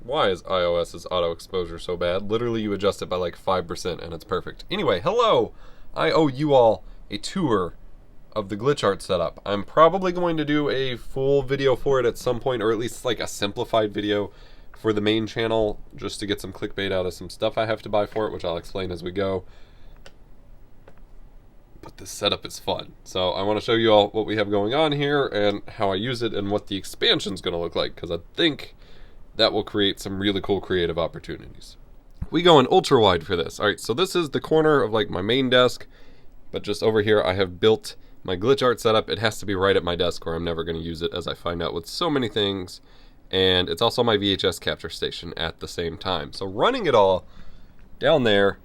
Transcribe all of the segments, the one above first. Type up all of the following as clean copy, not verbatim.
Why is iOS's auto exposure so bad? Literally, you adjust it by like 5% and it's perfect. Anyway, hello! I owe you all a tour of the glitch art setup. I'm probably going to do a full video for it at some point, or at least like a simplified video for the main channel, just to get some clickbait out of some stuff I have to buy for it, which I'll explain as we go. But this setup is fun. So I want to show you all what we have going on here and how I use it and what the expansion's going to look like, because I think that will create some really cool creative opportunities. We go in ultra wide for this. Alright, so this is the corner of like my main desk, but just over here I have built my glitch art setup. It has to be right at my desk or I'm never going to use it, as I find out with so many things. And it's also my VHS capture station at the same time. So running it all down there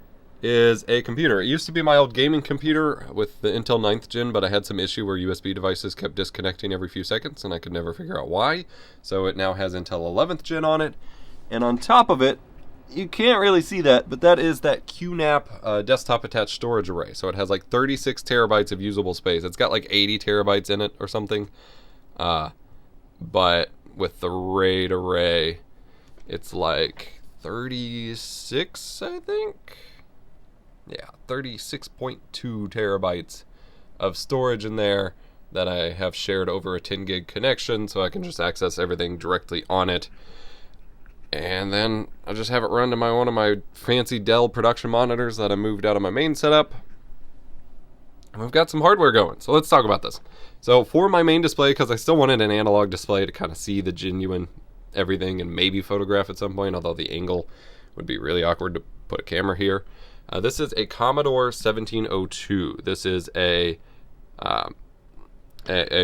is a computer. It used to be my old gaming computer with the Intel 9th gen, but I had some issue where USB devices kept disconnecting every few seconds and I could never figure out why. So it now has Intel 11th gen on it. And on top of it, you can't really see that, but that is that QNAP desktop attached storage array. So it has like 36 terabytes of usable space. It's got like 80 terabytes in it or something. But with the RAID array, it's like 36, I think? Yeah, 36.2 terabytes of storage in there that I have shared over a 10 gig connection, so I can just access everything directly on it. And then I just have it run to one of my fancy Dell production monitors that I moved out of my main setup. And we've got some hardware going, so let's talk about this. So for my main display, because I still wanted an analog display to kind of see the genuine everything and maybe photograph at some point, although the angle would be really awkward to put a camera here. This is a Commodore 1702. This is a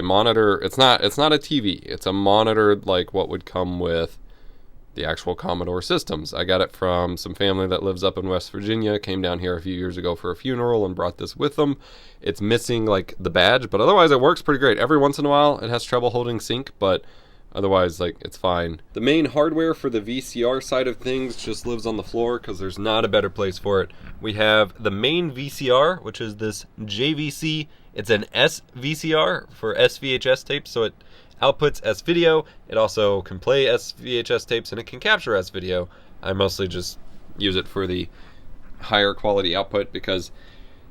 monitor. It's not a TV. It's a monitor like what would come with the actual Commodore systems. I got it from some family that lives up in West Virginia. Came down here a few years ago for a funeral and brought this with them. It's missing like the badge, but otherwise it works pretty great. Every once in a while it has trouble holding sync, but otherwise, like, it's fine. The main hardware for the VCR side of things just lives on the floor because there's not a better place for it. We have the main VCR, which is this JVC. It's an SVCR for SVHS tapes, so it outputs S-video. It also can play SVHS tapes, and it can capture S-video. I mostly just use it for the higher quality output because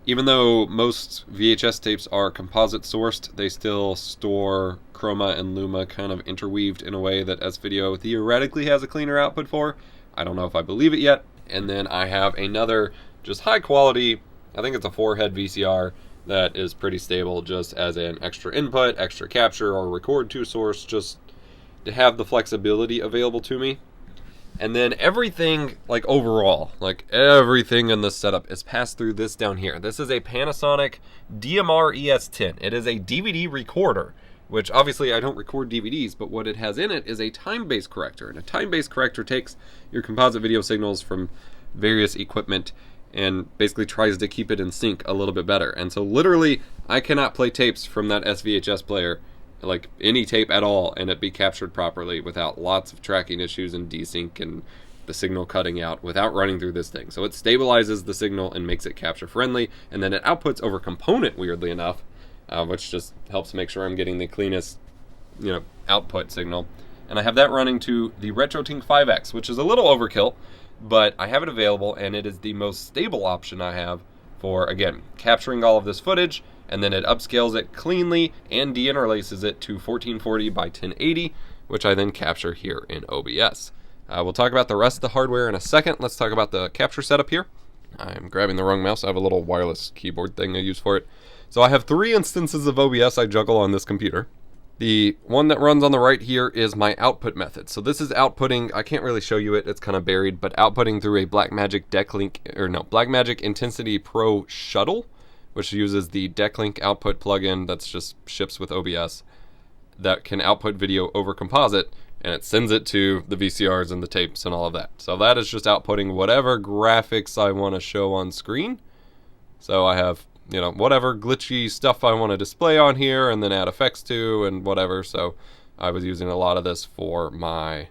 even though most VHS tapes are composite sourced, they still store chroma and luma kind of interweaved in a way that S-video theoretically has a cleaner output for. I don't know if I believe it yet. And then I have another just high quality, I think it's a 4-head VCR that is pretty stable just as an extra input, extra capture, or record to source, just to have the flexibility available to me. And then everything, like overall, like everything in this setup is passed through this down here. This is a Panasonic DMR ES10. It is a DVD recorder, which obviously I don't record DVDs, but what it has in it is a time-based corrector. And a time-based corrector takes your composite video signals from various equipment and basically tries to keep it in sync a little bit better. And so literally, I cannot play tapes from that SVHS player, like any tape at all, and it be captured properly without lots of tracking issues and desync and the signal cutting out without running through this thing. So it stabilizes the signal and makes it capture friendly, and then it outputs over component, weirdly enough, which just helps make sure I'm getting the cleanest, output signal. And I have that running to the RetroTink 5X, which is a little overkill, but I have it available, and it is the most stable option I have for, again, capturing all of this footage, and then it upscales it cleanly and deinterlaces it to 1440 by 1080, which I then capture here in OBS. We'll talk about the rest of the hardware in a second. Let's talk about the capture setup here. I'm grabbing the wrong mouse. I have a little wireless keyboard thing I use for it. So I have 3 instances of OBS I juggle on this computer. The one that runs on the right here is my output method. So this is outputting, I can't really show you it, it's kind of buried, but outputting through a Blackmagic Intensity Pro shuttle, which uses the Decklink output plugin that's just ships with OBS that can output video over composite, and it sends it to the VCRs and the tapes and all of that. So that is just outputting whatever graphics I want to show on screen. So I have, whatever glitchy stuff I want to display on here and then add effects to and whatever. So I was using a lot of this for my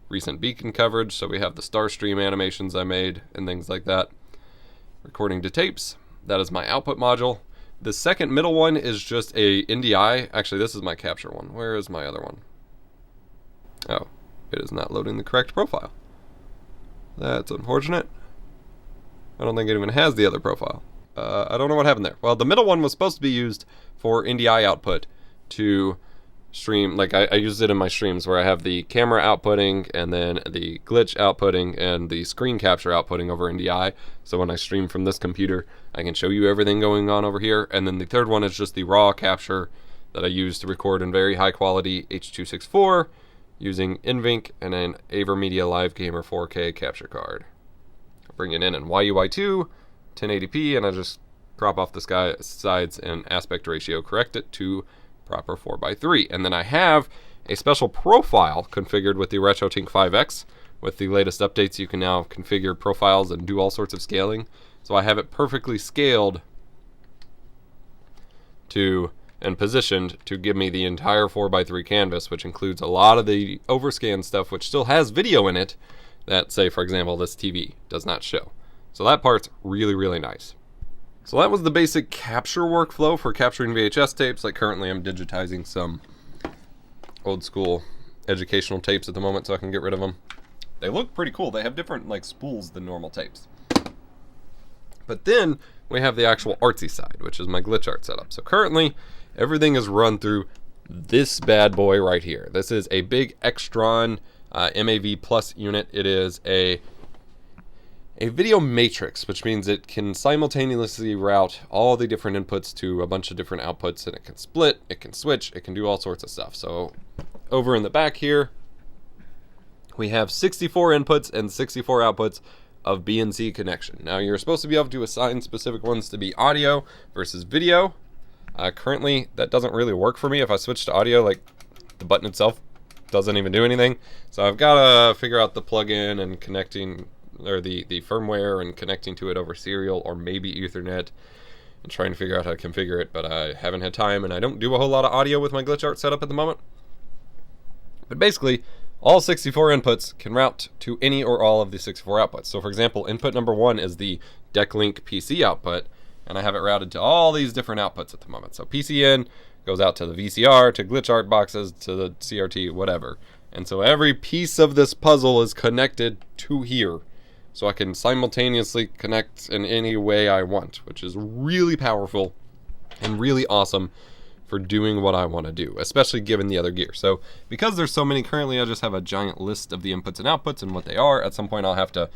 recent beacon coverage. So we have the Starstream animations I made and things like that. Recording to tapes. That is my output module. The second middle one is just a NDI. Actually, this is my capture one. Where is my other one? Oh, it is not loading the correct profile. That's unfortunate. I don't think it even has the other profile. I don't know what happened there. Well, the middle one was supposed to be used for NDI output to stream. Like I used it in my streams where I have the camera outputting and then the glitch outputting and the screen capture outputting over NDI. So when I stream from this computer, I can show you everything going on over here. And then the third one is just the raw capture that I use to record in very high quality H.264 using NVENC and an AverMedia Live Gamer 4K capture card. I bring it in YUI2, 1080p, and I just crop off the sides and aspect ratio, correct it to proper 4:3. And then I have a special profile configured with the RetroTink 5X. With the latest updates, you can now configure profiles and do all sorts of scaling. So I have it perfectly scaled to and positioned to give me the entire 4:3 canvas, which includes a lot of the overscan stuff, which still has video in it that, say, for example, this TV does not show. So that part's really, really nice. So that was the basic capture workflow for capturing VHS tapes. Like currently I'm digitizing some old school educational tapes at the moment so I can get rid of them. They look pretty cool. They have different like spools than normal tapes. But then we have the actual artsy side, which is my glitch art setup. So currently everything is run through this bad boy right here. This is a big Extron MAV Plus unit. It is a video matrix, which means it can simultaneously route all the different inputs to a bunch of different outputs, and it can split, it can switch, it can do all sorts of stuff. So over in the back here, we have 64 inputs and 64 outputs of BNC connection. Now you're supposed to be able to assign specific ones to be audio versus video. Currently, that doesn't really work for me. If I switch to audio, like the button itself doesn't even do anything. So I've got to figure out the plugin and connecting, or the firmware and connecting to it over serial or maybe Ethernet and trying to figure out how to configure it, but I haven't had time and I don't do a whole lot of audio with my glitch art setup at the moment. But basically, all 64 inputs can route to any or all of the 64 outputs. So for example, input number 1 is the DeckLink PC output, and I have it routed to all these different outputs at the moment. So PCN goes out to the VCR, to glitch art boxes, to the CRT, whatever. And so every piece of this puzzle is connected to here. So I can simultaneously connect in any way I want, which is really powerful and really awesome for doing what I want to do, especially given the other gear. So because there's so many currently, I just have a giant list of the inputs and outputs and what they are. At some point I'll have to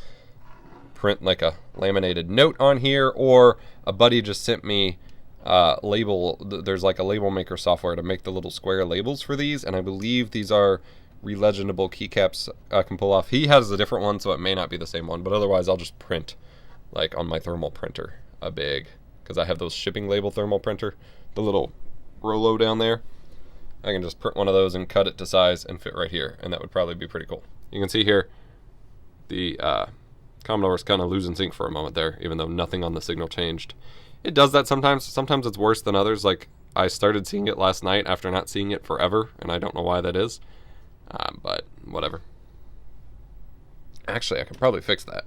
print like a laminated note on here, or a buddy just sent me there's like a label maker software to make the little square labels for these, and I believe these are relegendable keycaps I can pull off. He has a different one, so it may not be the same one, but otherwise I'll just print like on my thermal printer a big, because I have those shipping label thermal printer, the little Rolo down there. I can just print one of those and cut it to size and fit right here, and that would probably be pretty cool. You can see here the Commodore is kind of losing sync for a moment there, even though nothing on the signal changed. It does that sometimes. Sometimes it's worse than others. Like I started seeing it last night after not seeing it forever, and I don't know why that is. But whatever. Actually, I can probably fix that.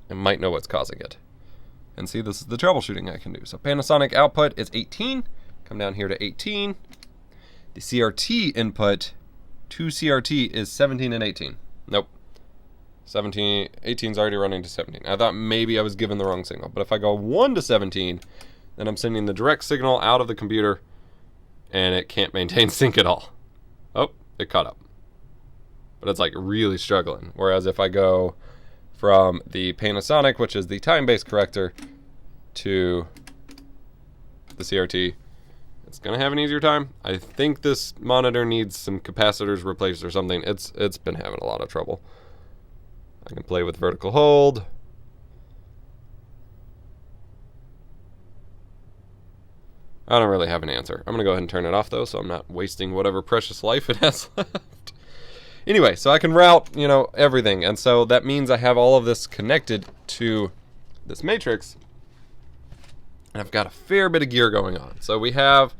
I might know what's causing it. And see, this is the troubleshooting I can do. So Panasonic output is 18. Come down here to 18. The CRT input to CRT is 17 and 18. Nope. 18 is already running to 17. I thought maybe I was given the wrong signal. But if I go 1 to 17, then I'm sending the direct signal out of the computer, and it can't maintain sync at all. Oh, it caught up. But it's like really struggling. Whereas if I go from the Panasonic, which is the time-based corrector, to the CRT, it's gonna have an easier time. I think this monitor needs some capacitors replaced or something. It's been having a lot of trouble. I can play with vertical hold. I don't really have an answer. I'm gonna go ahead and turn it off though, so I'm not wasting whatever precious life it has left. Anyway, so I can route, everything. And so that means I have all of this connected to this matrix. And I've got a fair bit of gear going on. So we have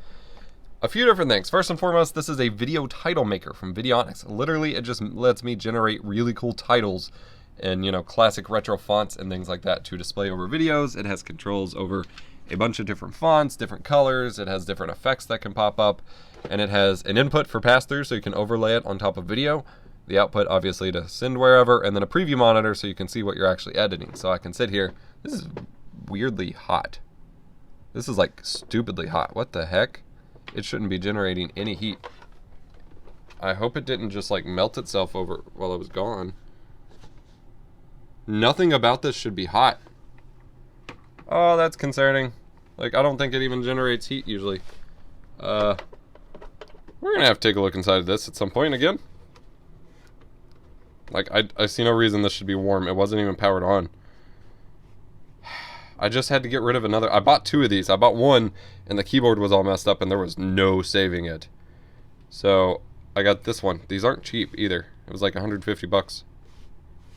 a few different things. First and foremost, this is a video title maker from Videonics. Literally, it just lets me generate really cool titles and, classic retro fonts and things like that to display over videos. It has controls over a bunch of different fonts, different colors. It has different effects that can pop up. And it has an input for pass-through, so you can overlay it on top of video. the output obviously to send wherever, and then a preview monitor so you can see what you're actually editing. So I can sit here. This is weirdly hot. This is like stupidly hot. What the heck? It shouldn't be generating any heat. I hope it didn't just like melt itself over while it was gone. Nothing about this should be hot. Oh, that's concerning. Like, I don't think it even generates heat usually. We're gonna have to take a look inside of this at some point again. Like, I see no reason this should be warm. It wasn't even powered on. I just had to get rid of another. I bought 2 of these. I bought one, and the keyboard was all messed up, and there was no saving it. So, I got this one. These aren't cheap, either. It was like 150 bucks.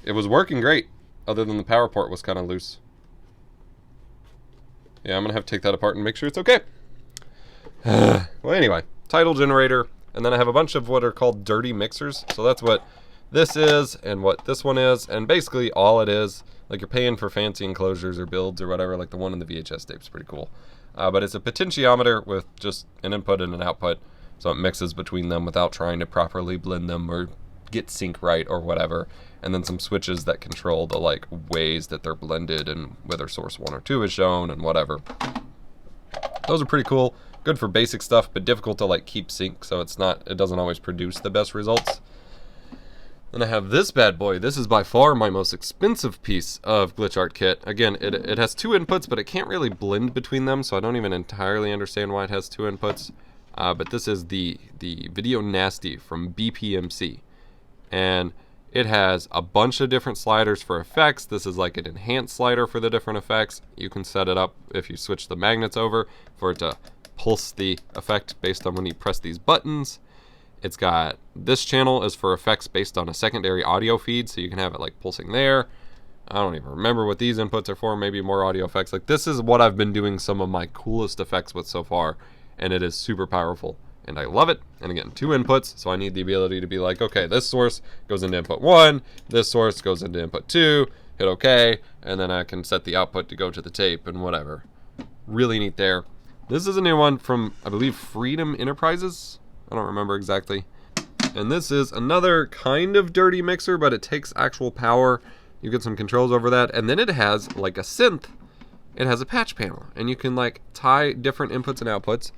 It was working great, other than the power port was kind of loose. Yeah, I'm going to have to take that apart and make sure it's okay. Well, anyway, title generator, and then I have a bunch of what are called dirty mixers. So that's what this is, and what this one is, and basically all it is. Like, you're paying for fancy enclosures or builds or whatever, like the one in the VHS tape is pretty cool. But it's a potentiometer with just an input and an output, so it mixes between them without trying to properly blend them or get sync right or whatever. And then some switches that control the like ways that they're blended and whether source 1 or 2 is shown and whatever. Those are pretty cool. Good for basic stuff, but difficult to like keep sync, so it doesn't always produce the best results. Then I have this bad boy. This is by far my most expensive piece of glitch art kit. Again, it has 2 inputs, but it can't really blend between them, so I don't even entirely understand why it has 2 inputs. But this is the Video Nasty from BPMC. And it has a bunch of different sliders for effects. This is like an enhanced slider for the different effects. You can set it up if you switch the magnets over for it to pulse the effect based on when you press these buttons. It's got, this channel is for effects based on a secondary audio feed, so you can have it like pulsing there. I don't even remember what these inputs are for, maybe more audio effects. Like, this is what I've been doing some of my coolest effects with so far, and it is super powerful, and I love it. And again, 2 inputs, so I need the ability to be like, okay, this source goes into input 1, this source goes into input 2, hit OK, and then I can set the output to go to the tape and whatever. Really neat there. This is a new one from, I believe, Freedom Enterprises. I don't remember exactly. And this is another kind of dirty mixer, but it takes actual power. You get some controls over that. And then it has, like a synth, it has a patch panel. And you can, like, tie different inputs and outputs.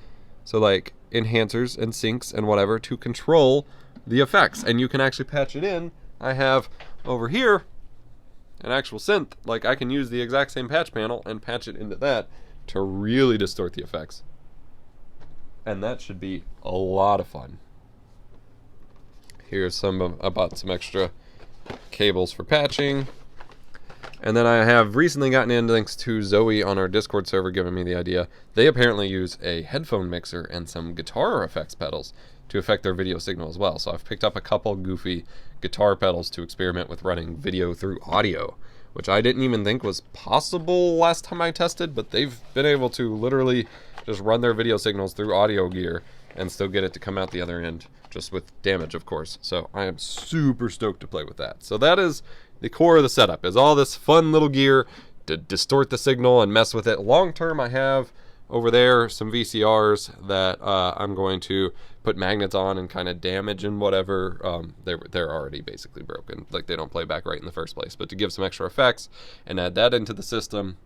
So, like, enhancers and syncs and whatever to control the effects. And you can actually patch it in. I have, over here, an actual synth. Like, I can use the exact same patch panel and patch it into that to really distort the effects. And that should be a lot of fun. Here's I bought some extra cables for patching. And then I have recently gotten in, thanks to Zoe on our Discord server giving me the idea. They apparently use a headphone mixer and some guitar effects pedals to affect their video signal as well. So I've picked up a couple goofy guitar pedals to experiment with running video through audio, which I didn't even think was possible last time I tested, but they've been able to literally just run their video signals through audio gear and still get it to come out the other end, just with damage, of course. So I am super stoked to play with that. So that is the core of the setup, is all this fun little gear to distort the signal and mess with it. Long term, I have over there some VCRs that I'm going to put magnets on and kind of damage and whatever. They're already basically broken, like they don't play back right in the first place, but to give some extra effects and add that into the system.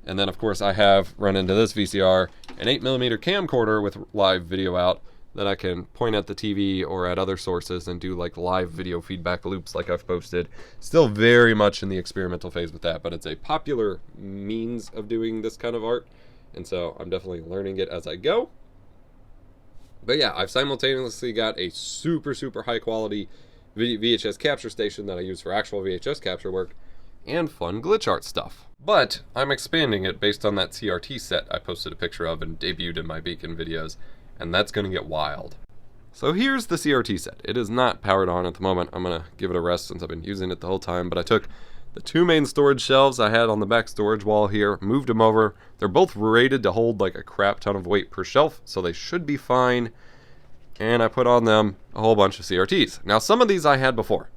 And then, of course, I have run into this VCR, an 8mm camcorder with live video out that I can point at the TV or at other sources and do like live video feedback loops like I've posted. Still very much in the experimental phase with that, but it's a popular means of doing this kind of art. And so I'm definitely learning it as I go. But yeah, I've simultaneously got a super, super high quality VHS capture station that I use for actual VHS capture work and fun glitch art stuff. But I'm expanding it based on that CRT set I posted a picture of and debuted in my Beacon videos, and that's going to get wild. So here's the CRT set. It is not powered on at the moment. I'm going to give it a rest since I've been using it the whole time, but I took the 2 main storage shelves I had on the back storage wall here, moved them over. They're both rated to hold like a crap ton of weight per shelf, so they should be fine. And I put on them a whole bunch of CRTs. Now, some of these I had before.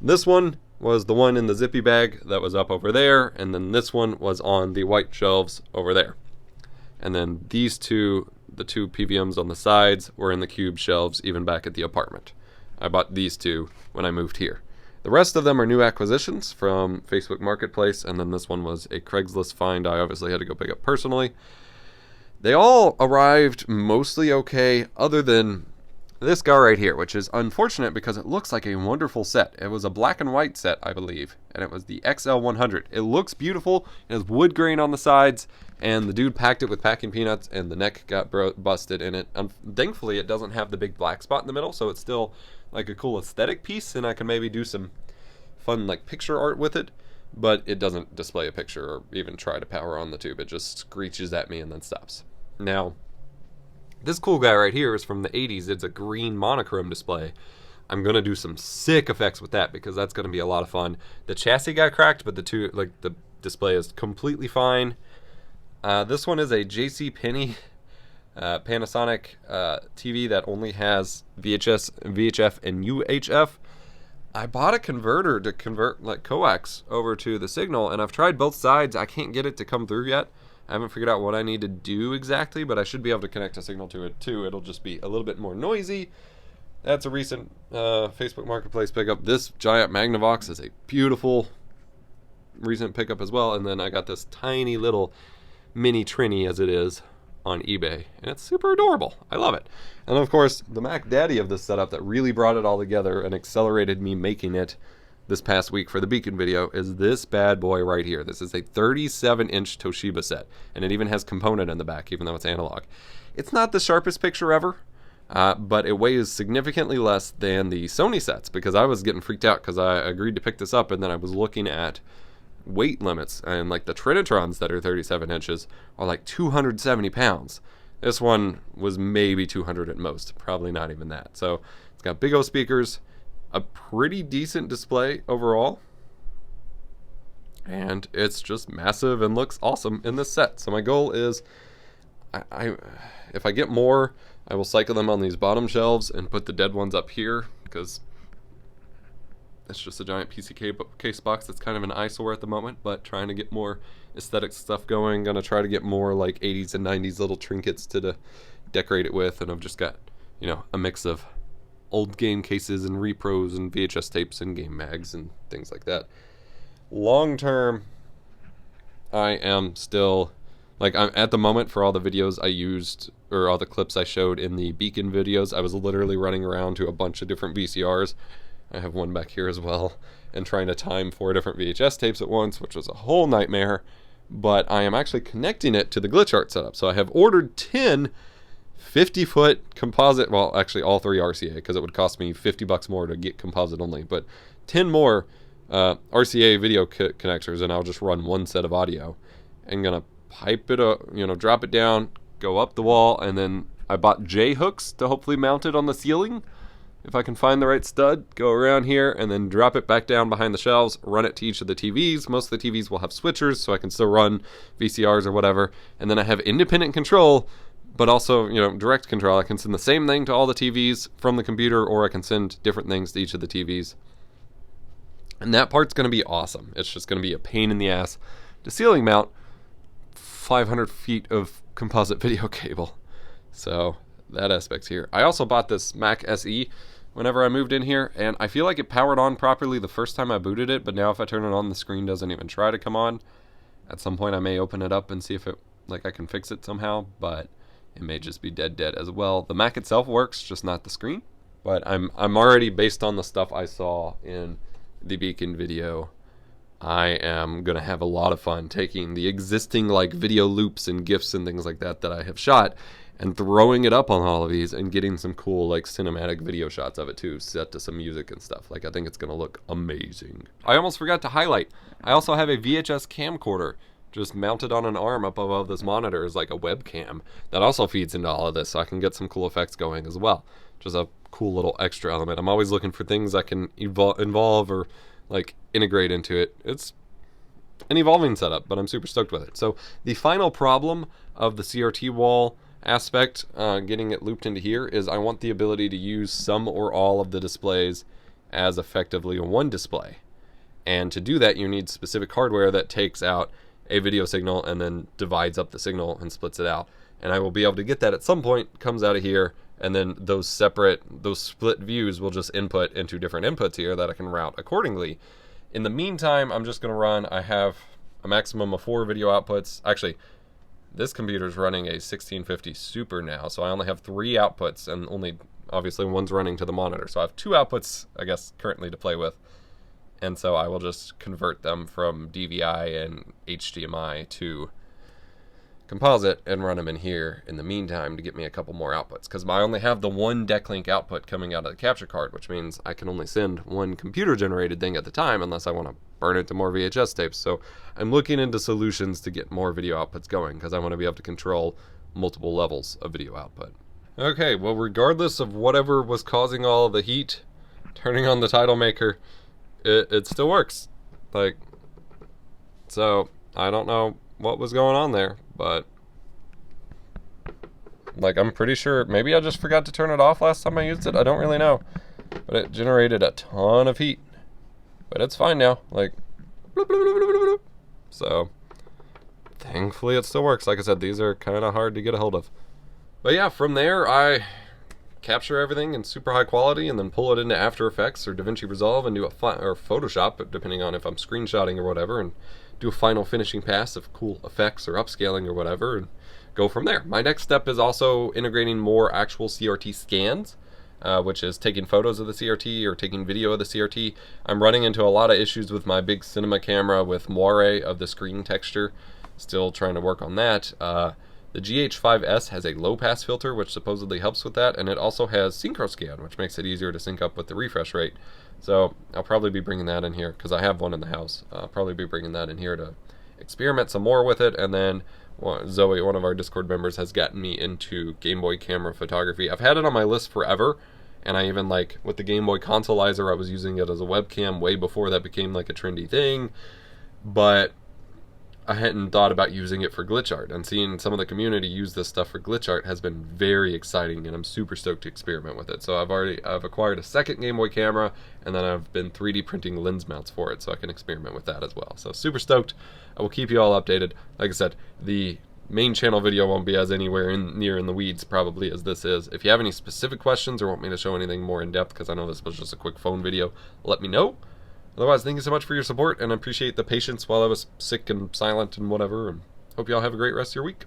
This one was the one in the zippy bag that was up over there, and then this one was on the white shelves over there. And then these two, the 2 PVMs on the sides, were in the cube shelves even back at the apartment. I bought these two when I moved here. The rest of them are new acquisitions from Facebook Marketplace, and then this one was a Craigslist find I obviously had to go pick up personally. They all arrived mostly okay, other than this guy right here, which is unfortunate because it looks like a wonderful set. It was a black and white set, I believe, and it was the XL100. It looks beautiful. It has wood grain on the sides, and the dude packed it with packing peanuts, and the neck got busted in it. Thankfully, it doesn't have the big black spot in the middle, so it's still like a cool aesthetic piece, and I can maybe do some fun like picture art with it, but it doesn't display a picture or even try to power on the tube. It just screeches at me and then stops. Now, this cool guy right here is from the 80s. It's a green monochrome display. I'm going to do some sick effects with that because that's going to be a lot of fun. The chassis got cracked, but the display is completely fine. This one is a JCPenney Panasonic TV that only has VHF, and UHF. I bought a converter to convert like coax over to the signal, and I've tried both sides. I can't get it to come through yet. I haven't figured out what I need to do exactly, but I should be able to connect a signal to it too. It'll just be a little bit more noisy. That's a recent Facebook Marketplace pickup. This giant Magnavox is a beautiful recent pickup as well. And then I got this tiny little mini Trini, as it is, on eBay. And it's super adorable. I love it. And of course, the Mac Daddy of this setup that really brought it all together and accelerated me making it this past week for the Beacon video is this bad boy right here. This is a 37-inch Toshiba set, and it even has component in the back, even though it's analog. It's not the sharpest picture ever, but it weighs significantly less than the Sony sets, because I was getting freaked out because I agreed to pick this up, and then I was looking at weight limits, and like the Trinitrons that are 37 inches are like 270 pounds. This one was maybe 200 at most, probably not even that. So it's got big O speakers, a pretty decent display overall, and it's just massive and looks awesome in this set. So my goal is, if I get more, I will cycle them on these bottom shelves and put the dead ones up here, because it's just a giant PC case box that's kind of an eyesore at the moment, but trying to get more aesthetic stuff going. Gonna try to get more like 80s and 90s little trinkets to decorate it with, and I've just got, you know, a mix of old game cases and repros and VHS tapes and game mags and things like that. Long term, I am still, like, I'm at the moment, for all the videos I used, or all the clips I showed in the Beacon videos, I was literally running around to a bunch of different VCRs. I have one back here as well, and trying to time 4 different VHS tapes at once, which was a whole nightmare. But I am actually connecting it to the glitch art setup. So I have ordered 10 50-foot composite, well, actually all 3 RCA, because it would cost me $50 more to get composite only, but 10 more RCA video connectors, and I'll just run one set of audio. I'm gonna pipe it up, you know, drop it down, go up the wall, and then I bought J hooks to hopefully mount it on the ceiling. If I can find the right stud, go around here and then drop it back down behind the shelves, run it to each of the TVs. Most of the TVs will have switchers, so I can still run VCRs or whatever. And then I have independent control, but also, you know, direct control. I can send the same thing to all the TVs from the computer, or I can send different things to each of the TVs. And that part's going to be awesome. It's just going to be a pain in the ass to ceiling mount 500 feet of composite video cable. So that aspect's here. I also bought this Mac SE whenever I moved in here, and I feel like it powered on properly the first time I booted it, but now if I turn it on, the screen doesn't even try to come on. At some point I may open it up and see if it, like, I can fix it somehow, but it may just be dead as well. The Mac itself works, just not the screen. But I'm already, based on the stuff I saw in the Beacon video, I am gonna have a lot of fun taking the existing like video loops and GIFs and things like that I have shot, and throwing it up on all of these and getting some cool like cinematic video shots of it too, set to some music and stuff. Like, I think it's gonna look amazing. I almost forgot to highlight, I also have a VHS camcorder just mounted on an arm up above this monitor as like a webcam that also feeds into all of this, so I can get some cool effects going as well. Just a cool little extra element. I'm always looking for things I can involve or like integrate into it. It's an evolving setup, but I'm super stoked with it. So the final problem of the CRT wall aspect, getting it looped into here, is I want the ability to use some or all of the displays as effectively one display. And to do that, you need specific hardware that takes out a video signal and then divides up the signal and splits it out. And I will be able to get that at some point, comes out of here, and then those split views will just input into different inputs here that I can route accordingly. In the meantime, I'm just going to run, I have a maximum of 4 video outputs. Actually, this computer's running a 1650 Super now, so I only have 3 outputs, and only, obviously, one's running to the monitor. So I have 2 outputs, I guess, currently to play with. And so I will just convert them from DVI and HDMI to composite and run them in here in the meantime to get me a couple more outputs, because I only have the one DeckLink output coming out of the capture card, which means I can only send one computer generated thing at the time unless I want to burn it to more VHS tapes. So I'm looking into solutions to get more video outputs going, because I want to be able to control multiple levels of video output. Okay, well, regardless of whatever was causing all of the heat, turning on the title maker, it still works. Like, so I don't know what was going on there, but like, I'm pretty sure maybe I just forgot to turn it off last time I used it. I don't really know, but it generated a ton of heat, but it's fine now. Like, bloop, bloop, bloop, bloop, bloop. So thankfully it still works. Like I said, these are kind of hard to get a hold of, but yeah, from there I capture everything in super high quality and then pull it into After Effects or DaVinci Resolve and do or Photoshop, depending on if I'm screenshotting or whatever, and do a final finishing pass of cool effects or upscaling or whatever, and go from there. My next step is also integrating more actual CRT scans, which is taking photos of the CRT or taking video of the CRT. I'm running into a lot of issues with my big cinema camera with moire of the screen texture. Still trying to work on that. The GH5S has a low-pass filter, which supposedly helps with that, and it also has SynchroScan, which makes it easier to sync up with the refresh rate. So I'll probably be bringing that in here, because I have one in the house. I'll probably be bringing that in here to experiment some more with it, and then Zoe, one of our Discord members, has gotten me into Game Boy camera photography. I've had it on my list forever, and I even, like, with the Game Boy Consolizer, I was using it as a webcam way before that became, like, a trendy thing, but I hadn't thought about using it for glitch art, and seeing some of the community use this stuff for glitch art has been very exciting, and I'm super stoked to experiment with it. So I've acquired a second Game Boy camera, and then I've been 3D printing lens mounts for it, so I can experiment with that as well. So super stoked. I will keep you all updated. Like I said, the main channel video won't be as anywhere near in the weeds probably as this is. If you have any specific questions or want me to show anything more in depth, because I know this was just a quick phone video, let me know. Otherwise, thank you so much for your support, and I appreciate the patience while I was sick and silent and whatever, and hope you all have a great rest of your week.